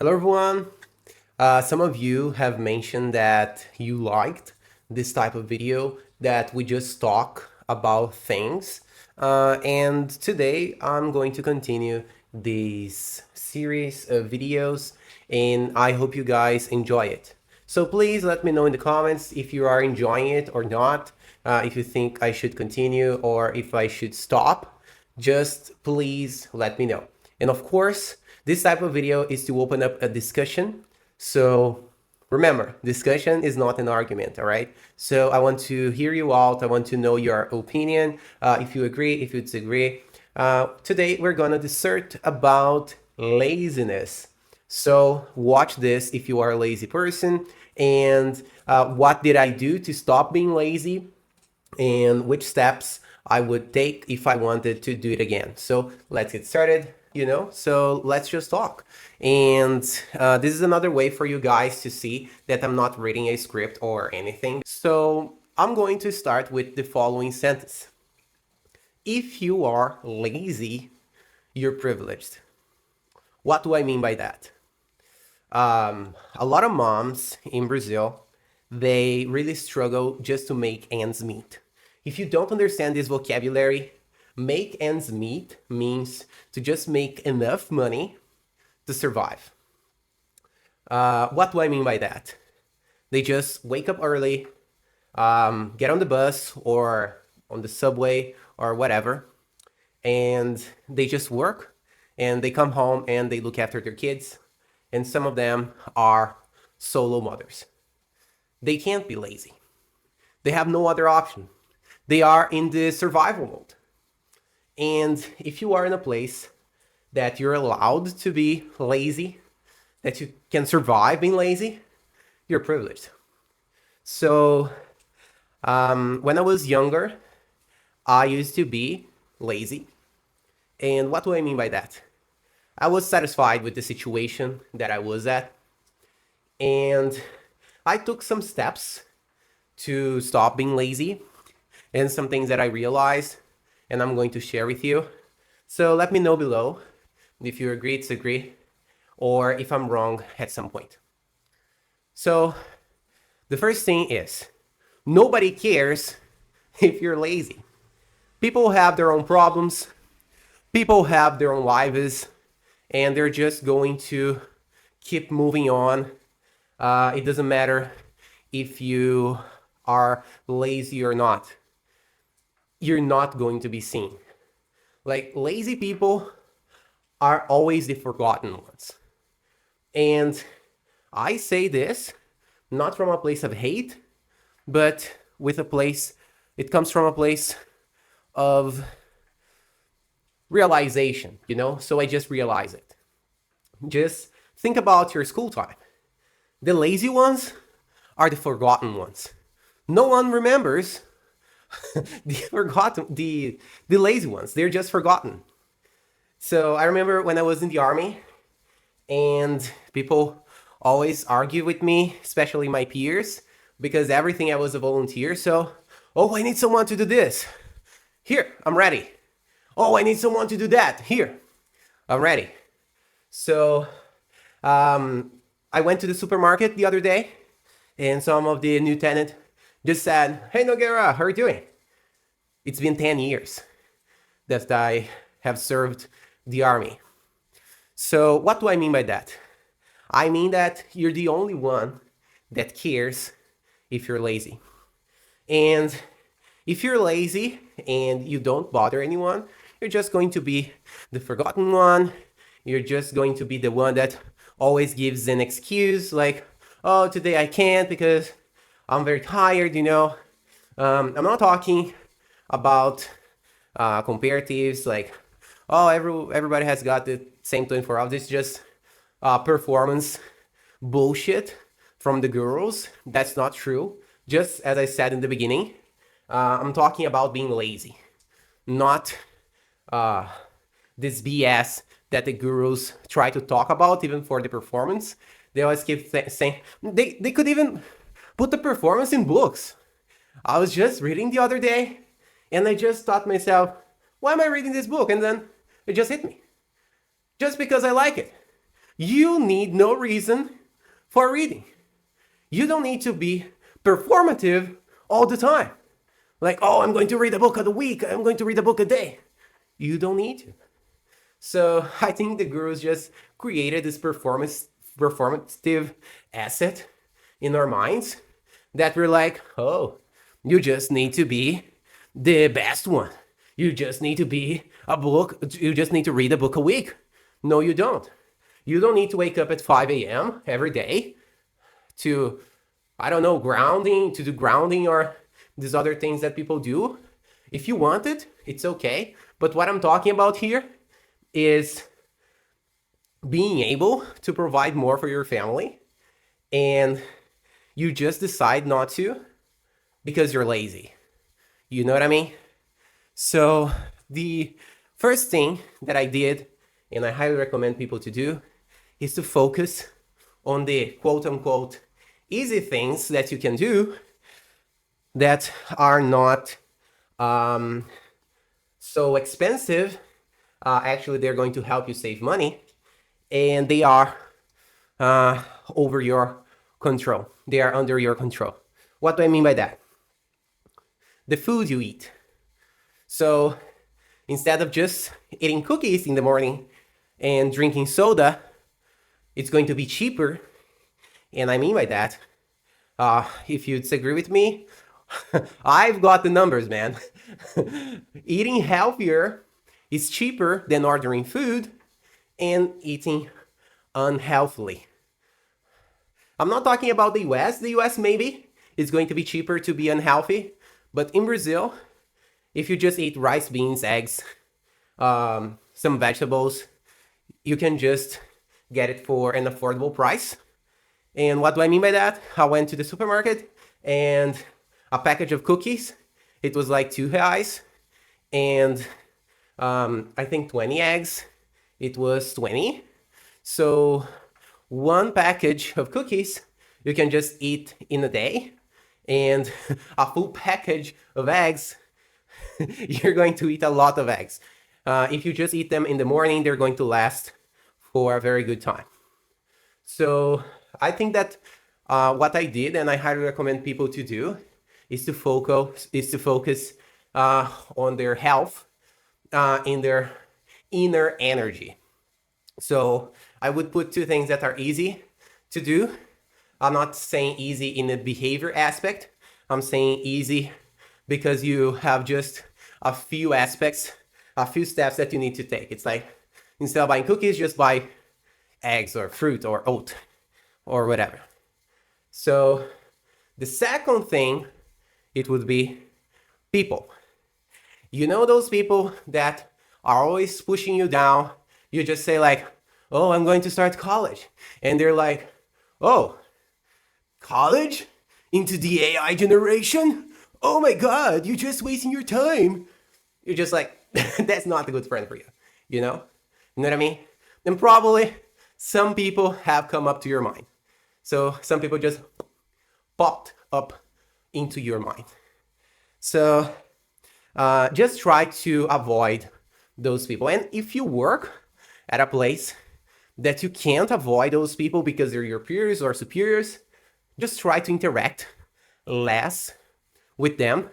Hello, everyone. Some of you have mentioned that you liked this type of video that we just talk about things. And today I'm going to continue this series of videos, and I hope you guys enjoy it. So please let me know in the comments if you are enjoying it or not, if you think I should continue or if I should stop. Just please let me know. And of course, this type of video is to open up a discussion. So remember, discussion is not an argument, all right? So I want to hear you out. I want to know your opinion, if you agree, if you disagree. Today, we're gonna dissert about laziness. So watch this if you are a lazy person, and what did I do to stop being lazy, and which steps I would take if I wanted to do it again. So let's get started, so let's just talk. And this is another way for you guys to see that I'm not reading a script or anything. So I'm going to start with the following sentence. If you are lazy, you're privileged. What do I mean by that? A lot of moms in Brazil, they really struggle just to make ends meet. If you don't understand this vocabulary, make ends meet means to just make enough money to survive. What do I mean by that? They just wake up early, get on the bus or on the subway or whatever, and they just work, and they come home and they look after their kids, and some of them are solo mothers. They can't be lazy. They have no other option. They are in the survival mode. And if you are in a place that you're allowed to be lazy, that you can survive being lazy, you're privileged. So when I was younger, I used to be lazy. And what do I mean by that? I was satisfied with the situation that I was at. And I took some steps to stop being lazy, and some things that I realized, and I'm going to share with you. So let me know below if you agree, disagree, or if I'm wrong at some point. So the first thing is, nobody cares if you're lazy. People have their own problems, people have their own lives, and they're just going to keep moving on. It doesn't matter if you are lazy or not. You're not going to be seen. Like, lazy people are always the forgotten ones. And I say this not from a place of hate, but it comes from a place of realization, So I just realize it. Just think about your school time. The lazy ones are the forgotten ones. No one remembers the lazy ones. They're just forgotten. So I remember when I was in the army, and people always argue with me, especially my peers, because everything I was a volunteer. So, oh, I need someone to do this. Here, I'm ready. Oh, I need someone to do that. Here, I'm ready. So I went to the supermarket the other day, and some of the new tenant just said, "Hey, Nogueira, how are you doing?" It's been 10 years that I have served the army. So what do I mean by that? I mean that you're the only one that cares if you're lazy. And if you're lazy and you don't bother anyone, you're just going to be the forgotten one. You're just going to be the one that always gives an excuse like, "Oh, today I can't because I'm very tired, I'm not talking about comparatives like, oh, everybody has got the same 24 hours. It's just performance bullshit from the girls. That's not true. Just as I said in the beginning, I'm talking about being lazy, not this BS that the gurus try to talk about, even for the performance. They always keep saying, they could even put the performance in books. I was just reading the other day, and I just thought to myself, why am I reading this book? And then it just hit me. Just because I like it. You need no reason for reading. You don't need to be performative all the time. Like, oh, I'm going to read a book of the week. I'm going to read a book a day. You don't need to. So I think the gurus just created this performative asset in our minds that we're like, oh, you just need to be the best one. You just need to be a book. You just need to read a book a week. No, you don't. You don't need to wake up at 5 a.m. every day to, I don't know, to do grounding or these other things that people do. If you want it, it's okay. But what I'm talking about here is being able to provide more for your family, and you just decide not to because you're lazy. You know what I mean? So the first thing that I did, and I highly recommend people to do, is to focus on the quote unquote easy things that you can do that are not so expensive. Actually, they're going to help you save money, and they are over your control. They are under your control. What do I mean by that? The food you eat. So instead of just eating cookies in the morning and drinking soda, it's going to be cheaper. And I mean by that, if you disagree with me, I've got the numbers, man. Eating healthier is cheaper than ordering food and eating unhealthily. I'm not talking about the US. The US maybe is going to be cheaper to be unhealthy. But in Brazil, if you just eat rice, beans, eggs, some vegetables, you can just get it for an affordable price. And what do I mean by that? I went to the supermarket and a package of cookies, it was like R$2. And I think 20 eggs, it was 20. So one package of cookies you can just eat in a day, and a full package of eggs, you're going to eat a lot of eggs. If you just eat them in the morning, they're going to last for a very good time. So I think that what I did, and I highly recommend people to do, is to focus on their health, in their inner energy. So I would put two things that are easy to do. I'm not saying easy in the behavior aspect. I'm saying easy because you have just a few aspects, a few steps that you need to take. It's like, instead of buying cookies, just buy eggs or fruit or oat or whatever. So the second thing, it would be people. You know those people that are always pushing you down. You just say like, oh, I'm going to start college. And they're like, oh, college? Into the AI generation? Oh my God, you're just wasting your time. You're just like, that's not a good friend for you. You know? You know what I mean? And probably some people have come up to your mind. So some people just popped up into your mind. So just try to avoid those people. And if you work at a place that you can't avoid those people because they're your peers or superiors, just try to interact less with them,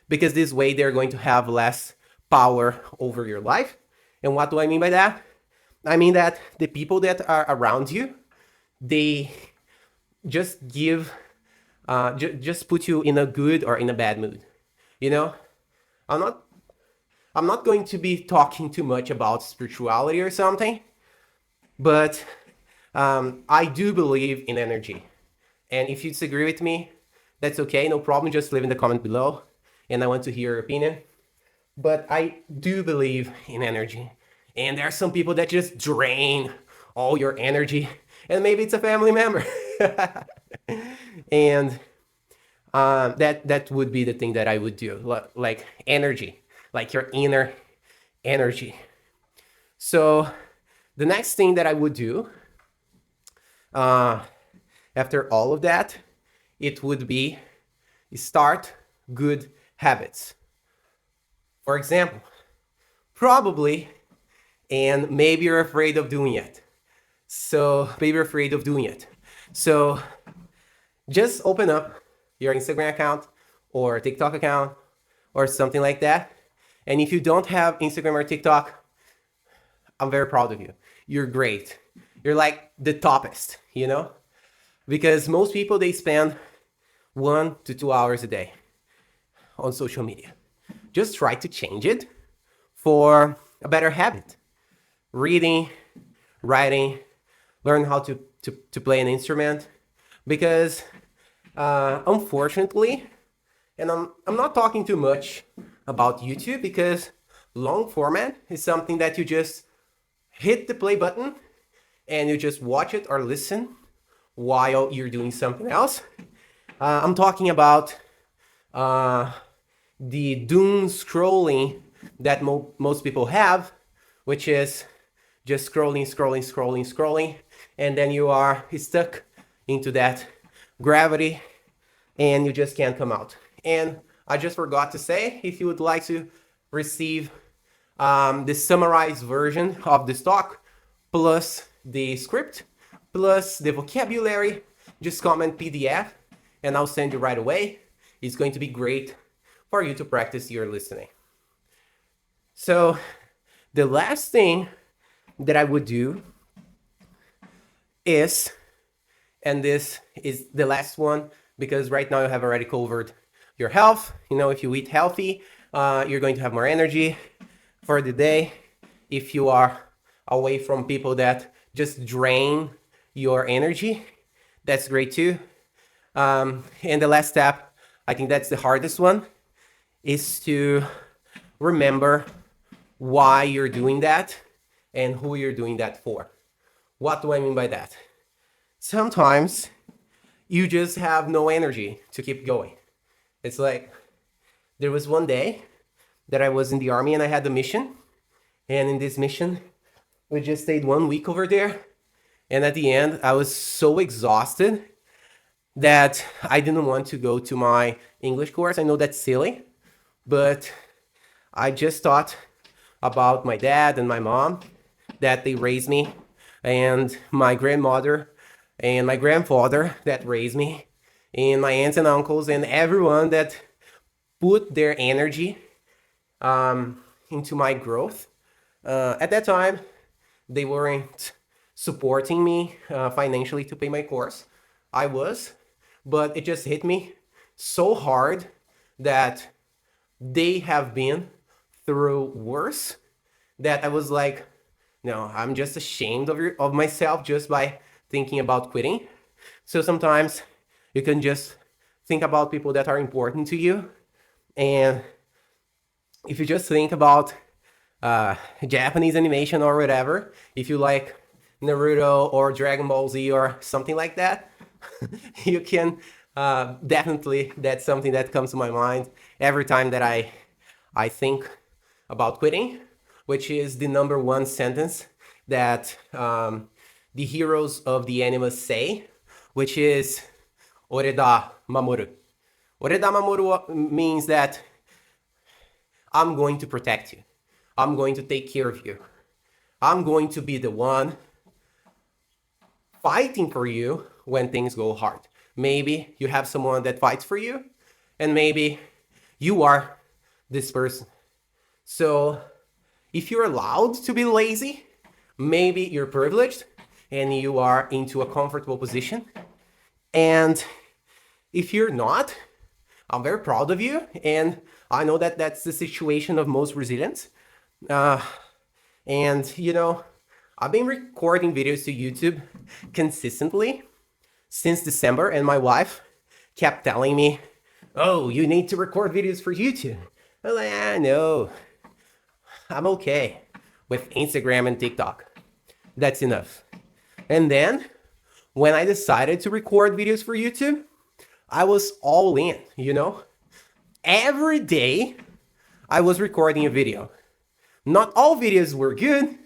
because this way they're going to have less power over your life. And what do I mean by that? I mean that the people that are around you, they just just put you in a good or in a bad mood. You know, I'm not going to be talking too much about spirituality or something, but I do believe in energy. And if you disagree with me, that's okay, no problem. Just leave in the comment below, and I want to hear your opinion. But I do believe in energy. And there are some people that just drain all your energy, and maybe it's a family member. And that would be the thing that I would do, like energy, like your inner energy. So the next thing that I would do after all of that, it would be start good habits. For example, probably, and maybe you're afraid of doing it, So maybe you're afraid of doing it. So just open up your Instagram account or TikTok account or something like that. And if you don't have Instagram or TikTok, I'm very proud of you. You're great. You're like the toppest, Because most people, they spend 1 to 2 hours a day on social media. Just try to change it for a better habit. Reading, writing, learn how to play an instrument. Because unfortunately, and I'm not talking too much about YouTube, because long format is something that you just hit the play button and you just watch it or listen while you're doing something else. I'm talking about the doom scrolling that most people have, which is just scrolling, and then you are stuck into that gravity and you just can't come out. And I just forgot to say, if you would like to receive the summarized version of this talk, plus the script, plus the vocabulary, just comment PDF and I'll send you right away. It's going to be great for you to practice your listening. So the last thing that I would do is, and this is the last one, because right now you have already covered your health. If you eat healthy, you're going to have more energy for the day. If you are away from people that just drain your energy, that's great too. And the last step, I think that's the hardest one, is to remember why you're doing that and who you're doing that for. What do I mean by that? Sometimes you just have no energy to keep going. It's like, there was one day that I was in the army and I had a mission. And in this mission, we just stayed 1 week over there. And at the end, I was so exhausted that I didn't want to go to my English course. I know that's silly, but I just thought about my dad and my mom, that they raised me, and my grandmother and my grandfather that raised me, and my aunts and uncles and everyone that put their energy into my growth. At that time, they weren't supporting me financially to pay my course. I was, but it just hit me so hard that they have been through worse, that I was like, no, I'm just ashamed of myself just by thinking about quitting. So sometimes you can just think about people that are important to you. And if you just think about Japanese animation or whatever, if you like Naruto or Dragon Ball Z or something like that, you can definitely, that's something that comes to my mind every time that I think about quitting, which is the number one sentence that the heroes of the anime say, which is Oreda Mamoru. Oreda Mamoru means that I'm going to protect you. I'm going to take care of you. I'm going to be the one fighting for you when things go hard. Maybe you have someone that fights for you, and maybe you are this person. So if you're allowed to be lazy, maybe you're privileged and you are into a comfortable position. And if you're not, I'm very proud of you. And I know that that's the situation of most Brazilians. And I've been recording videos to YouTube consistently since December, and my wife kept telling me, oh, you need to record videos for YouTube. I'm like, no, I'm okay with Instagram and TikTok. That's enough. And then when I decided to record videos for YouTube, I was all in, Every day I was recording a video. Not all videos were good.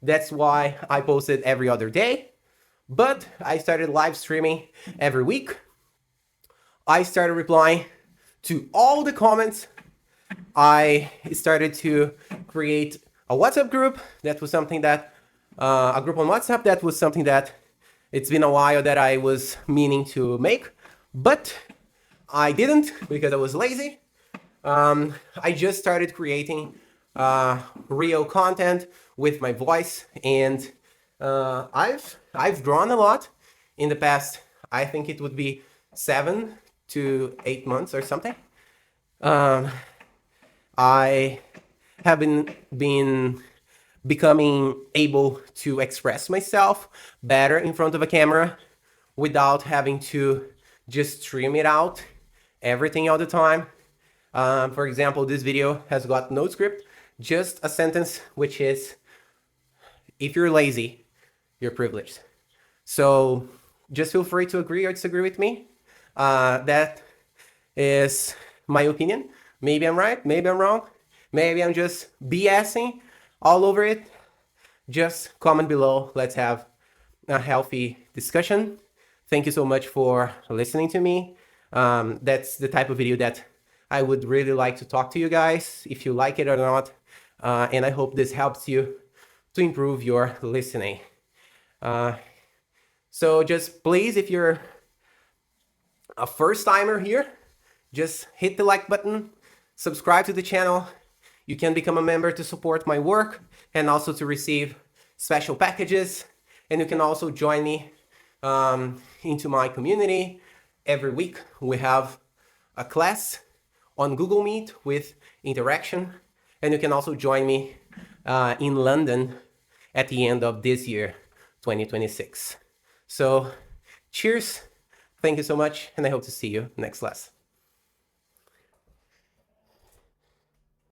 That's why I posted every other day. But I started live streaming every week. I started replying to all the comments. I started to create a WhatsApp group. That was something that a group on WhatsApp. That was something that it's been a while that I was meaning to make, but I didn't because I was lazy. I just started creating real content with my voice, and I've drawn a lot in the past. I think it would be 7 to 8 months or something. I have been becoming able to express myself better in front of a camera without having to just stream it out everything all the time. For example, this video has got no script, just a sentence, which is, if you're lazy, you're privileged. So just feel free to agree or disagree with me. That is my opinion. Maybe I'm right, maybe I'm wrong, maybe I'm just BSing all over it. Just comment below. Let's have a healthy discussion. Thank you so much for listening to me. That's the type of video that I would really like to talk to you guys, if you like it or not. And I hope this helps you to improve your listening. So just please, if you're a first timer here, just hit the like button, subscribe to the channel. You can become a member to support my work and also to receive special packages. And you can also join me into my community. Every week we have a class on Google Meet with interaction. And you can also join me in London at the end of this year, 2026. So cheers, thank you so much, and I hope to see you next class.